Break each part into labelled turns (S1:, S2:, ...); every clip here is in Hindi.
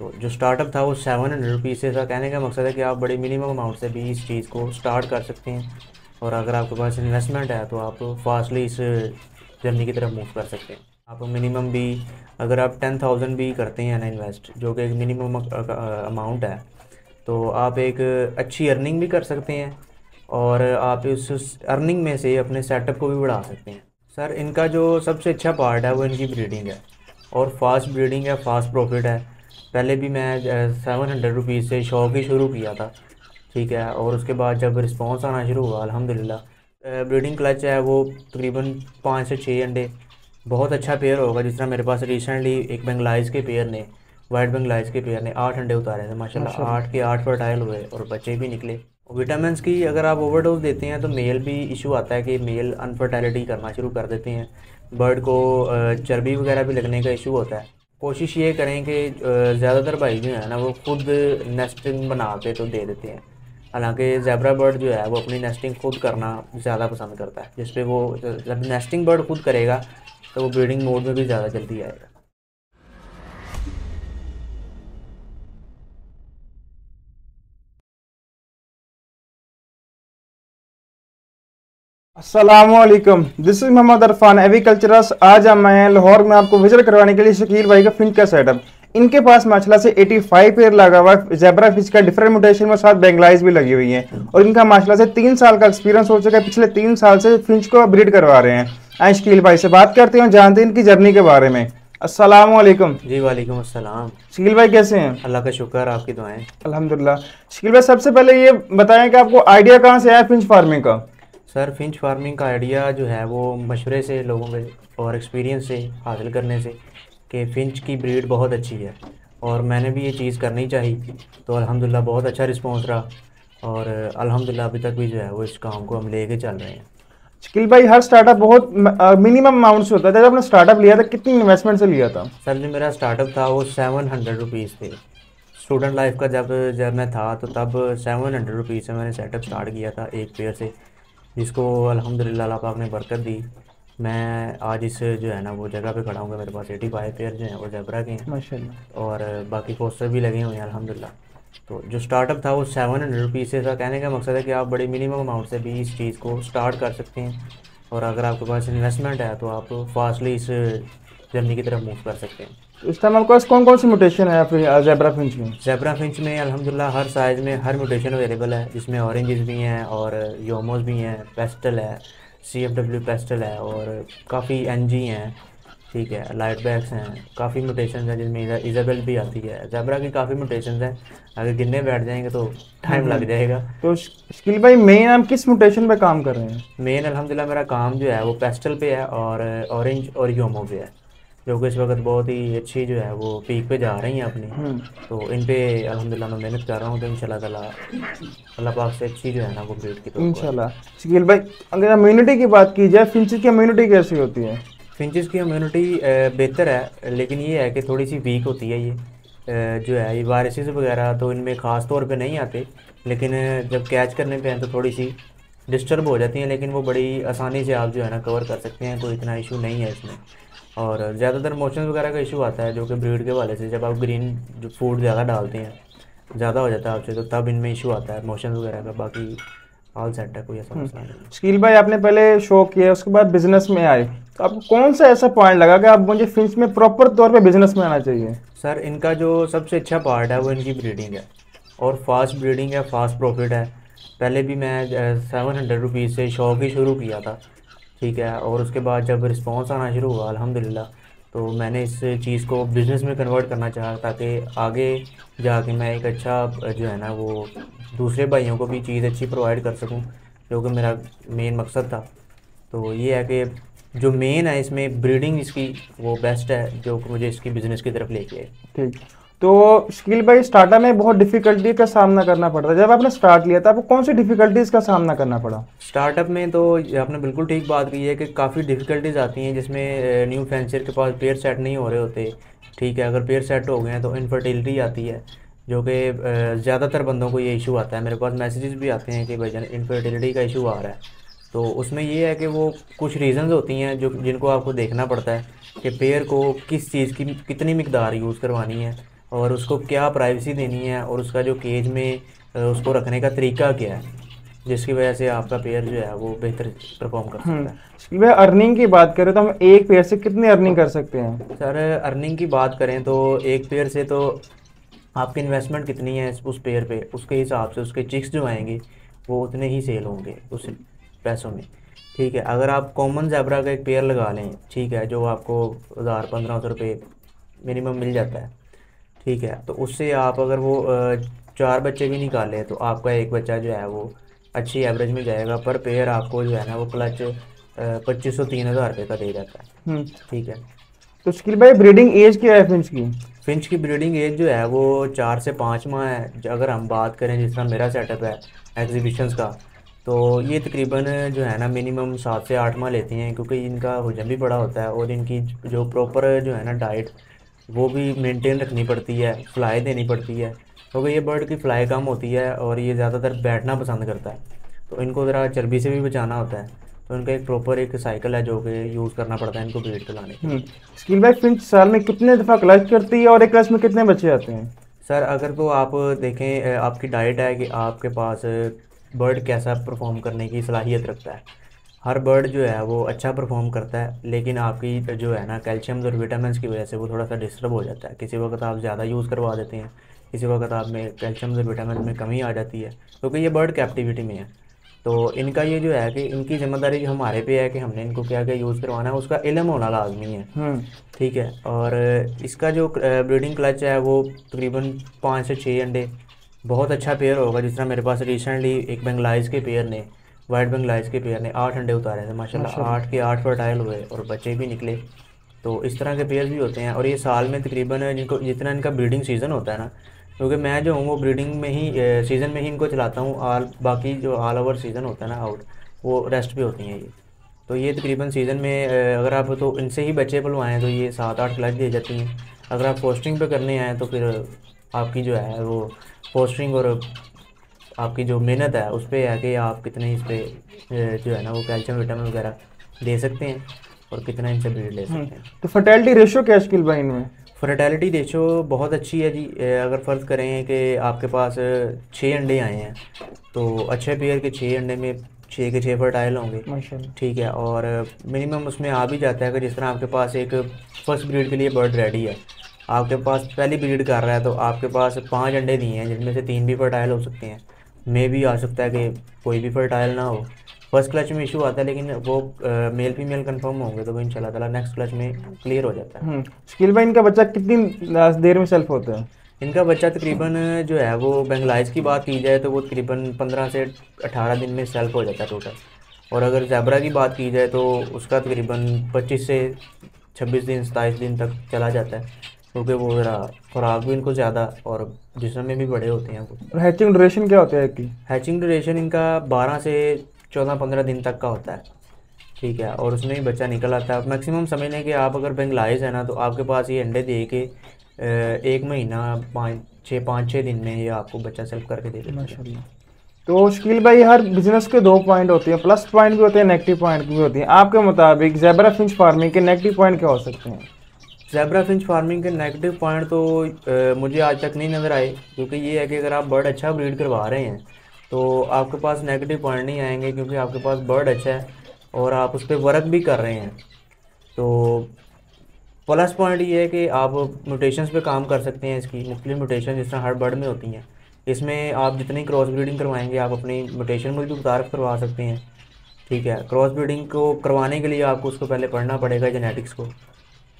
S1: तो जो स्टार्टअप था वो 700 रुपीज़ से था। कहने का मकसद है कि आप बड़ी मिनिमम अमाउंट से भी इस चीज़ को स्टार्ट कर सकते हैं, और अगर आपके पास इन्वेस्टमेंट है तो आप फास्टली इस जर्नी की तरफ मूव कर सकते हैं। आप मिनिमम भी, अगर आप 10,000 भी करते हैं ना इन्वेस्ट, जो कि एक मिनिमम अमाउंट है, तो आप एक अच्छी अर्निंग भी कर सकते हैं, और आप उस अर्निंग में से अपने सेटअप को भी बढ़ा सकते हैं। सर, इनका जो सबसे अच्छा पार्ट है वो इनकी ब्रीडिंग है, और फास्ट ब्रीडिंग है, फास्ट प्रॉफिट है। पहले भी मैं 700 रुपीज़ से शौक ही शुरू किया था, ठीक है, और उसके बाद जब रिस्पॉन्स आना शुरू हुआ अल्हम्दुलिल्लाह। ब्रीडिंग क्लच है वो तकरीबन 5 से 6 अंडे, बहुत अच्छा पेयर होगा। जिस तरह मेरे पास रिसेंटली एक बंगलाइज के पेयर ने, वाइट बंगलाइज के पेयर ने 8 अंडे उतारे थे माशाल्लाह,
S2: माशाल्लाह।
S1: 8 के 8 फर्टाइल हुए और बच्चे भी निकले। विटामिन की अगर आप ओवरडोज देते हैं तो मेल भी इशू आता है कि मेल अनफर्टैलिटी करना शुरू कर देते हैं, बर्ड को चर्बी वगैरह भी लगने का इशू होता है। कोशिश ये करें कि ज़्यादातर भाई जो है ना वो खुद नेस्टिंग बना के तो दे देते हैं। हालांकि ज़ेब्रा बर्ड जो है वो अपनी नेस्टिंग खुद करना ज़्यादा पसंद करता है, जिस पे वो जब नेस्टिंग बर्ड खुद करेगा तो वो ब्रीडिंग मोड में भी ज़्यादा जल्दी आएगा।
S2: अस्सलामुअलैकुम, दिस इज मोहम्मद अरफान एग्रीकल्चरस। आज हम आए हैं लाहौर में आपको विजिट करवाने के लिए शकील भाई का फिंच का सेटअप। इनके पास माशाल्लाह से 85 पेयर लगा हुआ है जेब्रा फिश का, डिफरेंट म्यूटेशन में साथ बेंगलाइज भी लगी हुई है, और इनका माशाल्लाह से 3 साल का एक्सपीरियंस हो चुका है। पिछले 3 साल से फिंच को ब्रीड करवा रहे हैं। आए शकील भाई से बात करते हैं, जानते हैं इनकी जर्नी के बारे में। अस्सलामुअलैकुम।
S1: जी वालेकुम अस्सलाम।
S2: शकील भाई कैसे हैं?
S1: अल्लाह का शुक्र, आपकी दुआएं।
S2: अल्हम्दुलिल्लाह। शकील भाई सबसे पहले ये बताएं कि आपको आइडिया कहाँ से आया फिंच फार्मिंग का?
S1: सर, फिंच फार्मिंग का आइडिया जो है वो मशवरे से, लोगों के और एक्सपीरियंस से हासिल करने से, कि फ़िंच की ब्रीड बहुत अच्छी है और मैंने भी ये चीज़ करनी चाहिए। तो अल्हम्दुलिल्लाह बहुत अच्छा रिस्पांस रहा, और अल्हम्दुलिल्लाह अभी तक भी जो है वो इस काम को हम लेके चल रहे हैं।
S2: शकील भाई हर स्टार्टअप बहुत मिनिमम अमाउंट से होता है। जब आपने स्टार्टअप लिया था कितनी इन्वेस्टमेंट से लिया था?
S1: सर, जो मेरा स्टार्टअप था वो 700 रुपीज़ थे। स्टूडेंट लाइफ का जब जब मैं था तो तब 700 रुपीज़ से मैंने सेटअप स्टार्ट किया था एक पेयर से, जिसको अल्हम्दुलिल्लाह अल्लाह पाक ने बरकत दी। मैं आज इस जो है ना वो जगह पे खड़ा हूँ, मेरे पास 85 पेयर जो हैं वो ज़ेब्रा के हैं,
S2: माशाल्लाह।
S1: और बाकी पोस्टर भी लगे हुए हैं अल्हम्दुलिल्लाह। तो जो स्टार्टअप था वो 700 रुपीज़ से था। कहने का मकसद है कि आप बड़ी मिनिमम अमाउंट से भी इस चीज़ को स्टार्ट कर सकते हैं, और अगर आपके पास इन्वेस्टमेंट है तो आप फास्टली इस जर्नी की तरफ मूव कर सकते हैं।
S2: तो इस टाइम आपके पास कौन कौन सी म्यूटेशन है फिर जेब्रा फिंच में?
S1: ज़ेब्रा फिंच में अल्हम्दुलिल्लाह हर साइज़ में हर म्यूटेशन अवेलेबल है, जिसमें ऑरेंजेस भी हैं और योमोस भी हैं, पेस्टल है, CFW पेस्टल है, और काफ़ी NG हैं, ठीक है, लाइट बैक्स हैं, काफ़ी म्यूटेशन हैं, जिनमें इज़ाबेल भी आती है। ज़ेब्रा की काफ़ी म्यूटेशन हैं, अगर गिनने बैठ जाएंगे तो टाइम लग जाएगा।
S2: तो शकील भाई मेन आप किस म्यूटेशन पे काम कर रहे हैं?
S1: मेन अल्हम्दुलिल्लाह मेरा काम जो है वो पेस्टल पे है और ऑरेंज और योमो पे है, जो कि इस वक्त बहुत ही अच्छी जो है वो पीक पे जा रही हैं अपनी।
S2: हम्म।
S1: तो इन पे अल्हम्दुलिल्लाह मैं मेहनत कर रहा हूँ, तो इंशाल्लाह ताला अल्लाह पाक से अच्छी जो है ना वो ब्रीड की तो है।
S2: इंशाल्लाह। शकील भाई अगर इम्यूनिटी की बात की जाए, फिंच की इम्यूनिटी कैसी होती है?
S1: फिंचज़ की इम्यूनिटी बेहतर है, लेकिन ये है कि थोड़ी सी वीक होती है ये। जो है ये वायरसेस वगैरह तो इनमें ख़ास तौर पे नहीं आते, लेकिन जब कैच करने पे हैं तो थोड़ी सी डिस्टर्ब हो जाती हैं, लेकिन वो बड़ी आसानी से आप जो है ना कवर कर सकते हैं, कोई इतना इशू नहीं है इसमें। और ज़्यादातर मोशन वगैरह का इशू आता है जो कि ब्रीड के हवाले से, जब आप ग्रीन जो फूड ज़्यादा डालते हैं, ज़्यादा हो जाता है आपसे, तो तब इनमें इशू आता है मोशन वगैरह का। बाकी ऑल सेट है, कोई ऐसा मसला नहीं है।
S2: शकील भाई आपने पहले शो किया, उसके बाद बिजनेस में आए, तो आपको कौन सा ऐसा पॉइंट लगा कि आप मुझे फिंच में प्रॉपर तौर पे बिजनेस में आना चाहिए?
S1: सर, इनका जो सबसे अच्छा पार्ट है वो इनकी ब्रीडिंग है, और फास्ट ब्रीडिंग है, फास्ट प्रॉफिट है। पहले भी मैं 700 रुपीज़ से शौक ही शुरू किया था, ठीक है, और उसके बाद जब रिस्पांस आना शुरू हुआ अल्हम्दुलिल्लाह, तो मैंने इस चीज़ को बिज़नेस में कन्वर्ट करना चाहा, ताकि आगे जाके मैं एक अच्छा जो है ना वो दूसरे भाइयों को भी चीज़ अच्छी प्रोवाइड कर सकूं, जो कि मेरा मेन मकसद था। तो ये है कि जो मेन है इसमें ब्रीडिंग इसकी वो बेस्ट है, जो कि मुझे इसकी बिज़नेस की तरफ लेके आए।
S2: ठीक। तो शकील भाई स्टार्टअप में बहुत डिफिकल्टी का सामना करना पड़ता है। जब आपने स्टार्ट लिया था आपको कौन सी डिफिकल्टीज का सामना करना पड़ा?
S1: स्टार्टअप में तो ये आपने बिल्कुल ठीक बात की है कि काफ़ी डिफ़िकल्टीज आती हैं, जिसमें न्यू फैंसर के पास पेयर सेट नहीं हो रहे होते, ठीक है। अगर पेयर सेट हो गए हैं तो इनफर्टिलिटी आती है, जो कि ज़्यादातर बंदों को ये इशू आता है। मेरे पास मैसेजेस भी आते हैं कि भाईजान इनफर्टिलिटी का इशू आ रहा है। तो उसमें ये है कि वो कुछ रीज़न्स होती हैं जो जिनको आपको देखना पड़ता है कि पेयर को किस चीज़ की कितनी मिकदार यूज़ करवानी है, और उसको क्या प्राइवेसी देनी है और उसका जो केज में उसको रखने का तरीका क्या है, जिसकी वजह से आपका पेयर जो है वो बेहतर परफॉर्म कर सकता है।
S2: शकील भाई अर्निंग की बात करें तो हम एक पेयर से कितनी अर्निंग कर सकते हैं?
S1: सर अर्निंग की बात करें तो एक पेयर से तो आपकी इन्वेस्टमेंट कितनी है उस पेयर पे, उसके हिसाब से उसके चिक्स जो आएंगे वो उतने ही सेल होंगे उस पैसों में। ठीक है, अगर आप कॉमन ज़ेब्रा का एक पेयर लगा लें, ठीक है, जो आपको 1000-1500 रुपये मिनिमम मिल जाता है, ठीक है, तो उससे आप अगर वो 4 बच्चे भी निकालें तो आपका एक बच्चा जो है वो अच्छी एवरेज में जाएगा। पर पेयर आपको जो है ना वो क्लच 2500-3000 रुपये का दे जाता है।
S2: हम्म।
S1: ठीक है।
S2: तो शकील भाई ब्रीडिंग एज क्या है फिंच की?
S1: फिंच की ब्रीडिंग एज जो है वो 4 से 5 माह है। अगर हम बात करें जिस तरह मेरा सेटअप है एग्जीबिशंस का, तो ये तकरीबन जो है ना मिनिमम 7 से 8 माह लेती हैं, क्योंकि इनका वजन भी बड़ा होता है और इनकी जो प्रॉपर जो है ना डाइट वो भी मेंटेन रखनी पड़ती है, फ्लाई देनी पड़ती है, क्योंकि ये बर्ड की फ्लाई कम होती है और ये ज़्यादातर बैठना पसंद करता है, तो इनको ज़रा चर्बी से भी बचाना होता है। तो इनका एक प्रॉपर एक साइकिल है जो कि यूज़ करना पड़ता है इनको ब्रीड कराने के लिए।
S2: शकील भाई फिंच साल में कितने दफ़ा क्लच करती है और एक क्लच में कितने बच्चे आते हैं?
S1: सर अगर तो आप देखें आपकी डाइट है कि आपके पास बर्ड कैसा परफॉर्म करने की सलाहियत रखता है। हर बर्ड जो है वो अच्छा परफॉर्म करता है, लेकिन आपकी जो है ना कैल्शियम और विटामिन की वजह से वो थोड़ा सा डिस्टर्ब हो जाता है। किसी वक्त आप ज़्यादा यूज़ करवा देते हैं, किसी वक्त आप में कैल्शियम और विटामिन में कमी आ जाती है, क्योंकि ये बर्ड कैप्टिविटी में है। तो इनका ये जो है कि इनकी ज़िम्मेदारी जो हमारे पे है कि हमने इनको क्या क्या यूज़ करवाना है, उसका इल्म होना लाजमी है। ठीक है। और इसका जो ब्रीडिंग क्लच है वो तकरीबन 5 से 6 अंडे, बहुत अच्छा पेयर होगा। जिस तरह मेरे पास रिसेंटली एक बंगलाइज के पेयर ने, वाइट बंगलाइज के पेयर ने 8 अंडे उतारे थे माशाल्लाह, 8 के 8 फर्टाइल हुए और बच्चे भी निकले। तो इस तरह के पेयर भी होते हैं और ये साल में तकरीबन जिनको जितना इनका ब्रीडिंग सीज़न होता है ना, क्योंकि मैं जो हूँ वो ब्रीडिंग में ही सीज़न में ही इनको चलाता हूँ, बाकी जो ऑल ओवर सीज़न होता है ना आउट, वो रेस्ट पे होती हैं ये। तो ये तकरीबन सीज़न में अगर आप तो इनसे ही बच्चे पलवाएँ तो ये 7-8 क्लच दे जाती हैं। अगर आप फोस्टरिंग पे करने आएँ तो फिर आपकी जो है वो फोस्टरिंग और आपकी जो मेहनत है उस पर है कि आप कितने इस पर जो है ना वो कैल्शियम विटामिन वगैरह दे सकते हैं और कितना इनसे ब्रीड ले सकते हैं।
S2: तो फर्टेलिटी रेशियो क्या है शकील भाई इनमें?
S1: फर्टेलिटी रेशो बहुत अच्छी है जी। अगर फ़र्ज़ करें कि आपके पास 6 अंडे आए हैं तो अच्छे पेयर के 6 अंडे में 6 के 6 फर्टाइल होंगे।
S2: माशाल्लाह।
S1: ठीक है। और मिनिमम उसमें आ भी जाता है कि जिस तरह आपके पास एक फर्स्ट ब्रीड के लिए बर्ड रेडी है, आपके पास पहली ब्रीड कर रहा है, तो आपके पास 5 अंडे दिए हैं जिनमें से 3 भी फर्टाइल हो सकते हैं। मे भी आ सकता है कि कोई भी फर्टाइल ना हो। फर्स्ट क्लच में इशू आता है, लेकिन वो मेल फीमेल कंफर्म होंगे तो वो इंशाल्लाह ताला नेक्स्ट क्लच में क्लियर हो जाता है।
S2: शकील भाई इनका बच्चा कितनी देर में सेल्फ होता है?
S1: इनका बच्चा तकरीबन जो है वो बेंगलाइज की बात की जाए तो वो तकरीबन 15 से 18 दिन में सेल्फ हो जाता है टोटल। और अगर ज़ेब्रा की बात की जाए तो उसका तकरीबन 25 से 26 दिन 27 दिन तक चला जाता है, क्योंकि वो ज़रा खुराक भी इनको ज़्यादा और जिस्म में भी बड़े होते हैं वो।
S2: हैचिंग ड्यूरेशन क्या होता है इसकी?
S1: हैचिंग ड्यूरेशन इनका 12 से 14-15 दिन तक का होता है। ठीक है। और उसमें ही बच्चा निकल आता है। मैक्सिमम समझ लें कि आप अगर बेंगलाइज है ना तो आपके पास ये अंडे दे के 1 महीना 5-6 दिन में ये आपको बच्चा सेल्फ करके दे देता है।
S2: माशाल्लाह। तो शकील भाई हर बिजनेस के 2 पॉइंट होते हैं, प्लस पॉइंट भी होते हैं, नेगेटिव पॉइंट भी होते हैं। आपके मुताबिक ज़ेब्रा फिंच फार्मिंग के नेगेटिव पॉइंट क्या हो सकते हैं?
S1: ज़ेब्रा फिंच फार्मिंग के नेगेटिव पॉइंट तो मुझे आज तक नहीं नज़र आए, क्योंकि ये है कि अगर आप बर्ड अच्छा ब्रीड करवा रहे हैं तो आपके पास नेगेटिव पॉइंट नहीं आएंगे, क्योंकि आपके पास बर्ड अच्छा है और आप उस पर वर्क भी कर रहे हैं। तो प्लस पॉइंट ये है कि आप म्यूटेशंस पे काम कर सकते हैं। इसकी मुख्तलिफ म्यूटेशन जिस तरह हर बर्ड में होती हैं, इसमें आप जितनी क्रॉस ब्रीडिंग करवाएंगे आप अपनी म्यूटेशन में भी मुतारफ़ करवा सकते हैं। ठीक है। क्रॉस ब्रीडिंग को करवाने के लिए आपको उसको पहले पढ़ना पड़ेगा जेनेटिक्स को,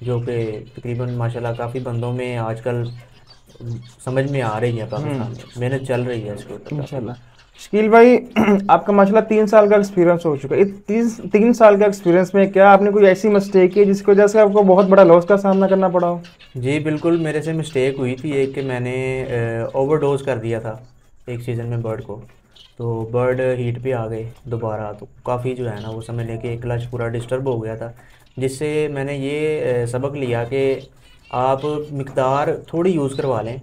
S1: जो कि तकरीबन माशाल्लाह काफ़ी बंदों में आजकल समझ में आ रही है, पाकिस्तान में मेहनत चल रही है इसके ऊपर
S2: इंशाल्लाह। शकील भाई आपका माशाल्लाह 3 साल का एक्सपीरियंस हो चुका है। इस 3 साल का एक्सपीरियंस में क्या आपने कोई ऐसी मिस्टेक की जिसकी वजह से आपको बहुत बड़ा लॉस का सामना करना पड़ा हो?
S1: जी बिल्कुल, मेरे से मिस्टेक हुई थी एक कि मैंने ओवरडोज कर दिया था एक सीज़न में बर्ड को, तो बर्ड हीट पे आ गए दोबारा, तो काफ़ी जो है ना वो समझ लें कि एक क्लच पूरा डिस्टर्ब हो गया था, जिससे मैंने ये सबक लिया कि आप मिकदार थोड़ी यूज़ करवा लें,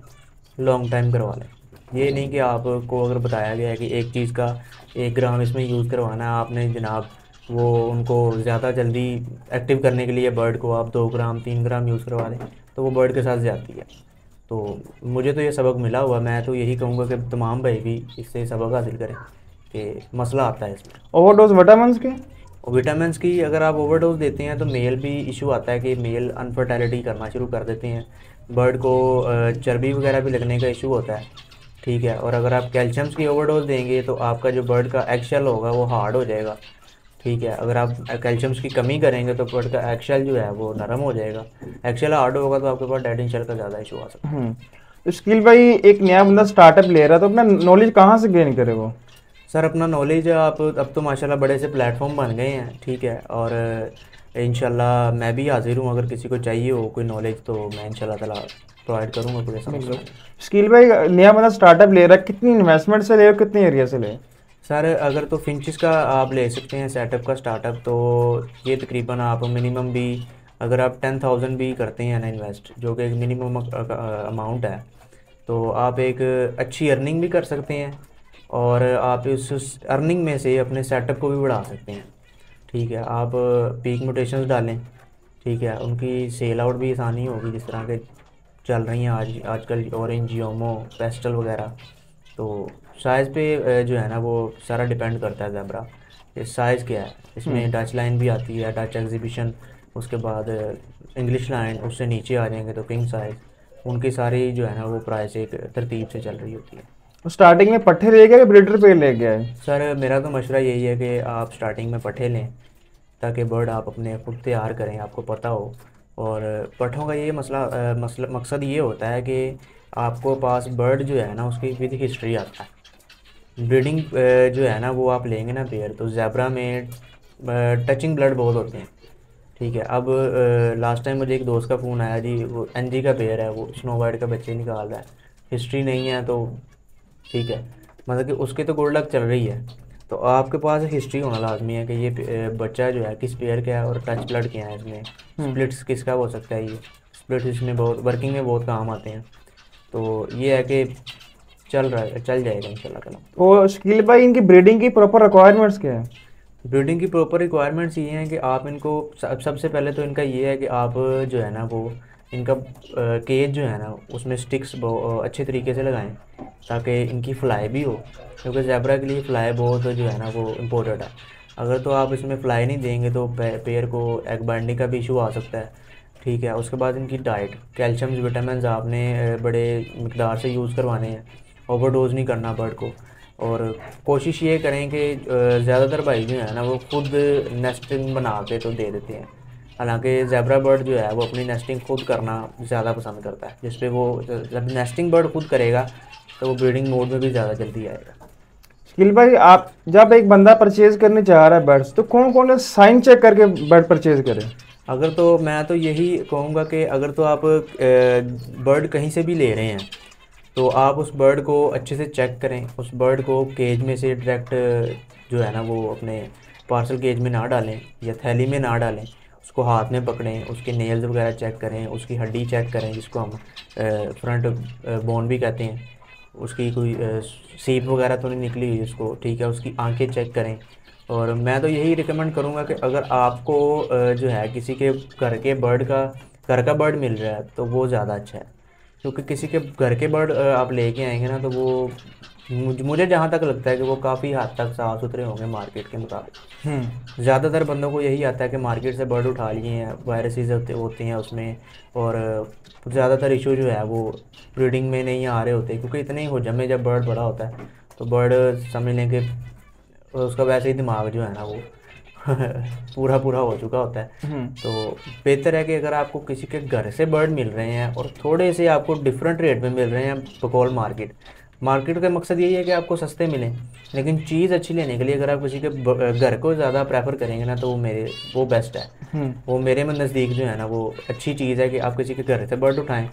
S1: लॉन्ग टाइम करवा लें। ये नहीं कि आपको अगर बताया गया है कि एक चीज़ का 1 ग्राम इसमें यूज़ करवाना है, आपने जनाब वो उनको ज़्यादा जल्दी एक्टिव करने के लिए बर्ड को आप 2 ग्राम 3 ग्राम यूज़ करवा दें, तो वो बर्ड के साथ ज़्यादती है। तो मुझे तो ये सबक मिला हुआ, मैं तो यही कहूँगा कि तमाम भाई भी इससे सबक हासिल करें कि मसला आता है इसमें।
S2: ओवरडोज विटामिन्स के?
S1: और विटामिन्स की अगर आप ओवरडोज देते हैं तो मेल भी इशू आता है कि मेल अनफर्टिलिटी करना शुरू कर देते हैं, बर्ड को चर्बी वगैरह भी लगने का इशू होता है, ठीक है। और अगर आप कैल्शियम्स की ओवरडोज देंगे तो आपका जो बर्ड का एगशेल होगा वो हार्ड हो जाएगा, ठीक है। अगर आप कैल्शियम्स की कमी करेंगे तो बर्ड का एगशेल जो है वो नरम हो जाएगा, एगशेल हार्ड होगा तो आपके पास डेड एंड शेल का ज़्यादा इशू आ सकता है।
S2: तो स्किल भाई, एक नया बंदा स्टार्टअप ले रहा है तो अपना नॉलेज कहाँ से गेन करे वो?
S1: सर अपना नॉलेज आप अब तो माशाल्लाह बड़े से प्लेटफॉर्म बन गए हैं, ठीक है। और इंशाल्लाह मैं भी हाजिर हूँ, अगर किसी को चाहिए हो कोई नॉलेज तो मैं इंशाल्लाह ताला प्रोवाइड करूँगा पूरे समझ।
S2: स्किल भाई, नया बंदा स्टार्टअप ले रहा है, कितनी इन्वेस्टमेंट से ले और कितने एरिया से ले?
S1: सर अगर तो फिंचिस का आप ले सकते हैं सेटअप का स्टार्टअप, तो ये तकरीबन आप मिनिमम भी अगर आप 10,000 भी करते हैं ना इन्वेस्ट, जो कि एक मिनिमम अमाउंट है, तो आप एक अच्छी अर्निंग भी कर सकते हैं और आप उस अर्निंग में से अपने सेटअप को भी बढ़ा सकते हैं, ठीक है। आप पीक मोटेशंस डालें, ठीक है, उनकी सेल आउट भी आसानी होगी, जिस तरह के चल रही हैं आजकल ऑरेंज, योमो, पेस्टल वगैरह। तो साइज़ पे जो है ना वो सारा डिपेंड करता है ज़ेब्रा, इस साइज़ क्या है, इसमें डच लाइन भी आती है, डच एग्जीबिशन, उसके बाद इंग्लिश लाइन, उससे नीचे आ जाएंगे तो किंग साइज़, उनकी सारी जो है ना वो प्राइस एक तरतीब से चल रही होती है।
S2: स्टार्टिंग में पट्ठे ले गया कि ब्रीडर पे ले गया है?
S1: सर मेरा तो मशवरा यही है कि आप स्टार्टिंग में पट्ठे लें ताकि बर्ड आप अपने खुद तैयार करें, आपको पता हो। और पट्ठों का ये मकसद ये होता है कि आपको पास बर्ड जो है ना उसकी विद हिस्ट्री आता है। ब्रीडिंग जो है ना वो आप लेंगे ना पेयर, तो ज़ेब्रा में टचिंग ब्लड बहुत होते हैं, ठीक है। अब लास्ट टाइम मुझे एक दोस्त का फ़ोन आया जी, वो एनजी का पेयर है, वो स्नो वाइट का बच्चे निकाल रहा है, हिस्ट्री नहीं है तो ठीक है, मतलब कि उसकी तो गुड लक चल रही है। तो आपके पास हिस्ट्री होना लाजमी है कि ये बच्चा जो है किस पेयर का है और टच ब्लड क्या है, इसमें स्प्लिट्स किसका हो सकता है, ये स्प्लिट्स इसमें बहुत वर्किंग में बहुत काम आते हैं। तो ये है कि चल जाएगा इंशाल्लाह ताला।
S2: तो स्किल भाई, इनकी ब्रीडिंग की प्रॉपर रिक्वायरमेंट्स क्या है?
S1: ब्रीडिंग की प्रॉपर रिक्वायरमेंट्स ये हैं कि आप इनको सबसे पहले तो इनका ये है कि आप जो है ना वो इनका केज जो है ना उसमें स्टिक्स अच्छे तरीके से लगाएं ताकि इनकी फ्लाई भी हो, क्योंकि ज़ेब्रा के लिए फ़्लाई बहुत जो है ना वो इम्पोर्टेंट है। अगर तो आप इसमें फ़्लाई नहीं देंगे तो पेयर को एग बाइंडिंग का भी इशू आ सकता है, ठीक है। उसके बाद इनकी डाइट, कैल्शियम विटामिन आपने बड़े मकदार से यूज़ करवाने हैं, ओवरडोज नहीं करना बर्ड को। और कोशिश ये करें कि ज़्यादातर भाई जो है ना वो खुद नेस्टिंग बना के तो दे देते हैं, हालांकि ज़ेब्रा बर्ड जो है वो अपनी नेस्टिंग खुद करना ज़्यादा पसंद करता है, जिस पे वो जब नेस्टिंग बर्ड खुद करेगा तो वो ब्रीडिंग मोड में भी ज़्यादा जल्दी आएगा।
S2: स्किल भाई, आप जब एक बंदा परचेज करने चाह रहा है बर्ड्स, तो कौन कौन से साइन चेक करके बर्ड परचेज करे?
S1: अगर तो मैं तो यही कहूँगा कि अगर तो आप बर्ड कहीं से भी ले रहे हैं तो आप उस बर्ड को अच्छे से चेक करें, उस बर्ड को केज में से डायरेक्ट जो है ना वो अपने पार्सल केज में ना डालें या थैली में ना डालें, उसको हाथ में पकड़ें, उसके नेल्स वगैरह चेक करें, उसकी हड्डी चेक करें जिसको हम फ्रंट बोन भी कहते हैं, उसकी कोई सीप वगैरह तो नहीं निकली हुई उसको, ठीक है, उसकी आंखें चेक करें। और मैं तो यही रिकमेंड करूँगा कि अगर आपको जो है किसी के घर का बर्ड मिल रहा है तो वो ज़्यादा अच्छा है, क्योंकि किसी के घर के बर्ड आप लेके आएंगे ना तो वो मुझे जहाँ तक लगता है कि वो काफ़ी हद तक साफ़ सुथरे होंगे मार्केट के मुताबिक। ज़्यादातर बंदों को यही आता है कि मार्केट से बर्ड उठा लिए हैं, वायरसेस होते हैं उसमें, और ज़्यादातर इशू जो है वो ब्रीडिंग में नहीं आ रहे होते, क्योंकि इतने ही हजम में जब बर्ड बड़ा होता है तो बर्ड समझ लें कि उसका वैसे ही दिमाग जो है ना वो पूरा हो चुका होता है। तो बेहतर है कि अगर आपको किसी के घर से बर्ड मिल रहे हैं और थोड़े से आपको डिफरेंट रेट में मिल रहे हैं बकौल मार्केट का मकसद यही है कि आपको सस्ते मिलें, लेकिन चीज़ अच्छी लेने के लिए अगर आप किसी के घर को ज़्यादा प्रेफर करेंगे ना तो वो बेस्ट है। वो मेरे में नज़दीक जो है ना वो अच्छी चीज़ है कि आप किसी के घर से बर्ड उठाएं,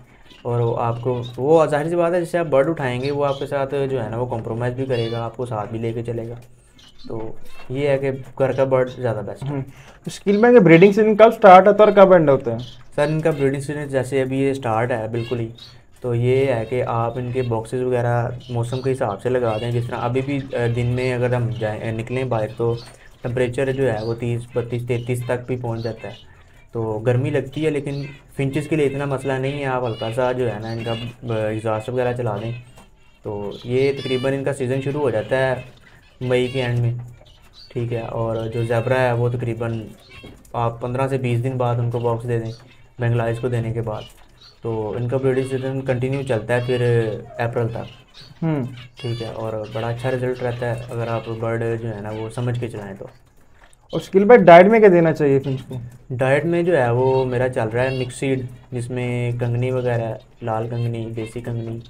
S1: और आपको वो जाहिर सी बात है जिससे आप बर्ड उठाएंगे वो आपके साथ जो है ना वो कॉम्प्रोमाइज़ भी करेगा, आपको साथ भी लेके चलेगा। तो ये है कि घर का बर्ड ज़्यादा बेस्ट है।
S2: स्किल में ब्रीडिंग सीजन कब स्टार्ट होता है और कब एंड होता है?
S1: सर इनका ब्रीडिंग सीजन जैसे अभी ये स्टार्ट है बिल्कुल ही, तो ये है कि आप इनके बॉक्सेस वगैरह मौसम के हिसाब से लगा दें। जिस तरह अभी भी दिन में अगर हम निकलें बाहर तो टेम्परेचर जो है वो 30, 32, 33 तक भी पहुंच जाता है, तो गर्मी लगती है, लेकिन फिंचेस के लिए इतना मसला नहीं है। आप हल्का सा जो है ना इनका एग्जॉस्ट वगैरह चला दें तो ये तकरीबन इनका सीज़न शुरू हो जाता है मई के एंड में, ठीक है। और जो ज़ेबरा है वो तकरीबन आप 15 से 20 दिन बाद उनको बॉक्स दे दें बेंगलाइज को देने के बाद, तो इनका ब्रीडिंग सीजन कंटिन्यू चलता है फिर अप्रैल तक, ठीक है। और बड़ा अच्छा रिजल्ट रहता है अगर आप बर्ड जो है ना वो समझ के चलाएं तो।
S2: और शकील भाई डाइट में क्या देना चाहिए फिंच को?
S1: डाइट में जो है वो मेरा चल रहा है मिक्स सीड, जिसमें कंगनी वगैरह, लाल कंगनी, देसी कंगनी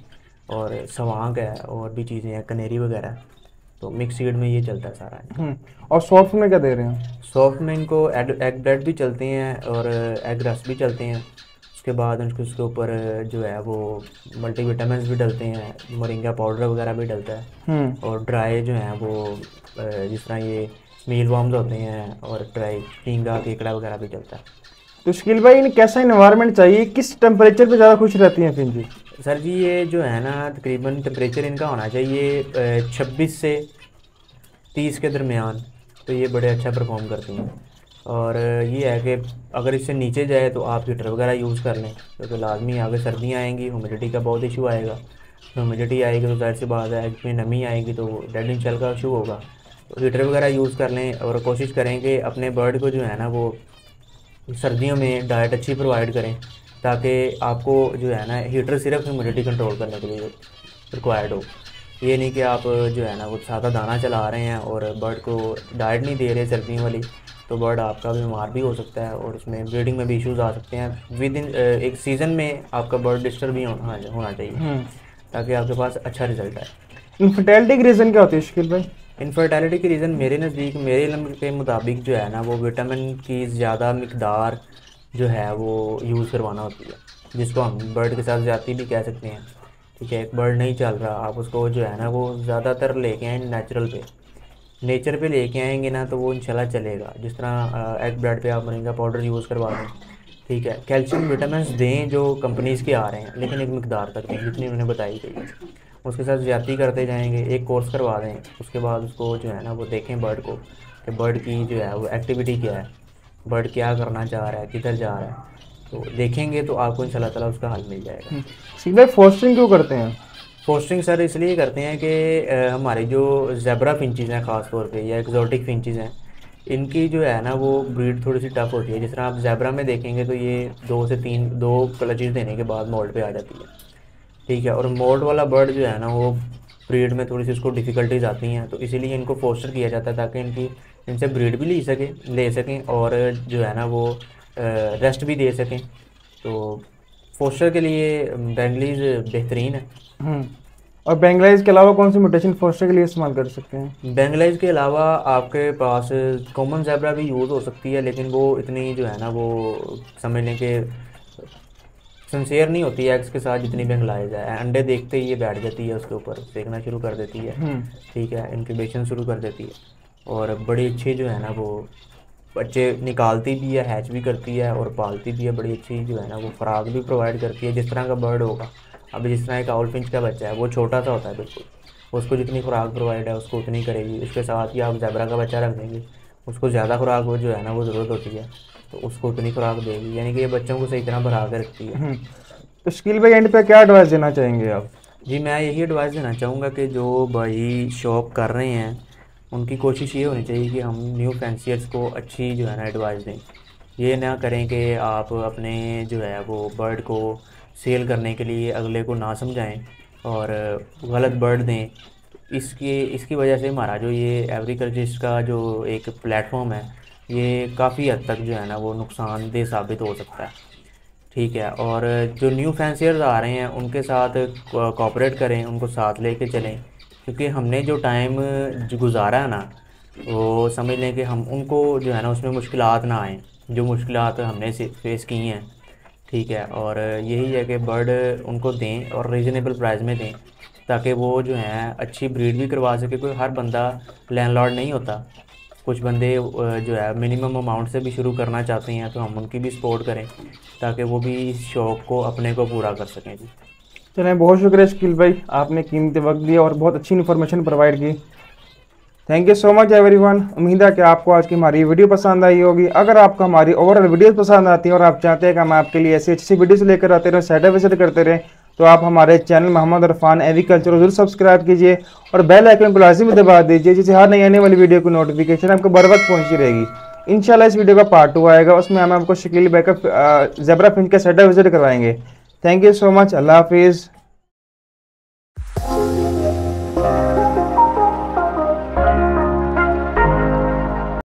S1: और सवांग है और भी चीज़ें हैं, कनेरी वगैरह, तो मिक्स सीड में ये चलता है सारा।
S2: और सॉफ्ट में क्या दे रहे हैं?
S1: सॉफ्ट में इनको एग ब्रेड भी चलते हैं और एग रस भी चलते हैं। उसके बाद उसके ऊपर जो है वो मल्टीविटामिन्स भी डलते हैं, मोरिंगा पाउडर वगैरह भी डलता है। और ड्राई जो है वो जिस तरह ये मील वॉर्म्स होते हैं और ड्राई टींगा केकड़ा वगैरह भी चलता है।
S2: तो शकील भाई इन्हें कैसा इन्वायरमेंट चाहिए, किस टेम्परेचर पे ज़्यादा खुश रहती हैं फिंच?
S1: सर जी ये जो है ना तकरीबन टेम्परेचर इनका होना चाहिए 26 से 30 के दरमियान, तो ये बड़े अच्छा परफॉर्म करती हैं। और ये है कि अगर इससे नीचे जाए तो आप हीटर वगैरह यूज़ कर लें, क्योंकि लाजमी आगे सर्दियाँ आएंगी, ह्यूमिडिटी का बहुत इशू आएगा। ह्यूमिडिटी आएगी तो जाहिर सी बात है एग में नमी आएगी तो डेड इन शेल का इशू होगा, तो हीटर वगैरह यूज़ कर लें। और कोशिश करें कि अपने बर्ड को जो है ना वो सर्दियों में डाइट अच्छी प्रोवाइड करें, ताकि आपको जो है ना हीटर सिर्फ ह्यूमिडिटी कंट्रोल करने के लिए रिक्वायर्ड हो। ये नहीं कि आप जो है ना वो सादा दाना चला रहे हैं और बर्ड को डाइट नहीं दे रहे सर्दियों वाली, तो बर्ड आपका बीमार भी हो सकता है और उसमें ब्रीडिंग में भी इश्यूज आ सकते हैं। विद इन एक सीज़न में आपका बर्ड डिस्टर्ब भी होना चाहिए ताकि आपके पास अच्छा रिजल्ट आए।
S2: इनफर्टिलिटी की रीज़न क्या होती है शकील भाई?
S1: इनफर्टिलिटी की रीज़न मेरे नज़दीक, मेरे इल्म के मुताबिक जो है ना वो विटामिन की ज़्यादा मिकदार जो है वो यूज़ करवाना होती है, जिसको हम बर्ड के साथ ज़्यादती भी कह सकते हैं, ठीक है। एक बर्ड नहीं चल रहा, आप उसको जो है ना वो ज़्यादातर लेके आए नेचर पे लेके आएंगे ना तो वो इंशाल्लाह चलेगा। जिस तरह एग ब्रेड पे आप मोरिंगा पाउडर यूज़ करवा दें, ठीक है। कैल्शियम विटामिन्स दें जो कंपनीज़ के आ रहे हैं, लेकिन एक मिकदार तक दें जितनी उन्होंने बताई गई है। उसके साथ ज़्यादती करते जाएंगे, एक कोर्स करवा दें, उसके बाद उसको जो है ना वो देखें बर्ड को कि बर्ड की जो है वो एक्टिविटी क्या है, बर्ड क्या करना चाह रहा है, किधर जा रहा है, तो देखेंगे तो आपको इंशाल्लाह ताला उसका हल मिल जाएगा।
S2: शकील भाई फोस्टरिंग क्यों करते हैं?
S1: फोस्टरिंग सर इसलिए करते हैं कि हमारे जो ज़ेबरा फिंचेस हैं ख़ास तौर पे या एक्जॉटिक फिंचेस हैं, इनकी जो है ना वो ब्रीड थोड़ी सी टफ होती है। जिस तरह आप ज़ेबरा में देखेंगे तो ये 2 से 3 2 क्लचेस देने के बाद मोल्ड पे आ जाती है, ठीक है। और मोल्ड वाला बर्ड जो है ना वो ब्रीड में थोड़ी सी उसको डिफ़िकल्टीज आती हैं, तो इसीलिए इनको फोस्टर किया जाता है ताकि इनसे ब्रीड भी ले सकें और जो है ना वो रेस्ट भी दे सकें। तो फोस्टर के लिए बेंगलीज बेहतरीन है।
S2: और बेंगलाइज के अलावा कौन सी म्यूटेशन फोस्टर के लिए इस्तेमाल कर सकते हैं?
S1: बेंगलाइज के अलावा आपके पास कॉमन ज़ेबरा भी यूज़ हो सकती है, लेकिन वो इतनी जो है ना वो समझ लें कि सिंसियर नहीं होती है एग्स के साथ जितनी बेंगलाइज है। अंडे देखते ही ये बैठ जाती है उसके ऊपर, सेकना शुरू कर देती है, ठीक है, इंक्यूबेशन शुरू कर देती है और बड़ी अच्छी जो है ना वो बच्चे निकालती भी है, हैच भी करती है और पालती भी है। बड़ी अच्छी जो है ना वो खुराक भी प्रोवाइड करती है जिस तरह का बर्ड होगा। अब जिस तरह एक आउल फिंच का बच्चा है वो छोटा सा होता है बिल्कुल, उसको जितनी खुराक प्रोवाइड है उसको उतनी करेगी। उसके साथ ही आप ज़ेबरा का बच्चा रख देंगे, उसको ज़्यादा खुराक वो जो है ना वो ज़रूरत होती है तो उसको उतनी खुराक देगी, यानी कि ये बच्चों को सही तरह भरा कर रखती है।
S2: तो शकील भाई एंड पे क्या एडवाइस देना चाहेंगे आप?
S1: जी मैं यही एडवाइस देना चाहूँगा कि जो भाई शौक कर रहे हैं उनकी कोशिश ये होनी चाहिए कि हम न्यू फैंसियर्स को अच्छी जो है ना एडवाइस दें। ये ना करें कि आप अपने जो है वो बर्ड को सेल करने के लिए अगले को ना समझाएं और गलत बर्ड दें। इसकी वजह से हमारा जो ये एग्रीकल्चरिस्ट का जो एक प्लेटफॉर्म है ये काफ़ी हद तक जो है ना वो नुकसानदेह साबित हो सकता है, ठीक है। और जो न्यू फैंसियर्स आ रहे हैं उनके साथ कोऑपरेट करें, उनको साथ लेके चलें, क्योंकि हमने जो टाइम गुजारा है ना वो समझ लें कि हम उनको जो है ना उसमें मुश्किलात ना आएँ जो मुश्किलात हमने फेस की हैं, ठीक है। और यही है कि बर्ड उनको दें और रीज़नेबल प्राइस में दें ताकि वो जो है अच्छी ब्रीड भी करवा सके। कोई हर बंदा लैंडलॉर्ड नहीं होता, कुछ बंदे जो है मिनिमम अमाउंट से भी शुरू करना चाहते हैं, तो हम उनकी भी सपोर्ट करें ताकि वो भी इस शौक़ को अपने को पूरा कर सकें। जी
S2: चलें, बहुत शुक्रिया शकील भाई, आपने कीमती वक्त दिया और बहुत अच्छी इन्फॉर्मेशन प्रोवाइड की। Thank you so much everyone. उम्मीद है कि आपको आज की हमारी वीडियो पसंद आई होगी। अगर आपको हमारी ओवरऑल वीडियोस पसंद आती हैं और आप चाहते हैं कि हम आपके लिए ऐसी अच्छी वीडियोस लेकर आते रहें, सेटअप विजिट करते रहें, तो आप हमारे चैनल मोहम्मद इरफान एग्रीकल्चर जरूर सब्सक्राइब कीजिए और बेल आइकन को लाजमी दबा दीजिए, जिससे हर नई आने वाली वीडियो की नोटिफिकेशन आपको बर वक्त पहुंची रहेगी। इंशाल्लाह इस वीडियो का पार्ट 2 आएगा, उसमें हम आपको शकील भाई का ज़ेब्रा फिंच का सेटअप विजिट करवाएंगे। Thank you so much. अल्लाह हाफिज़।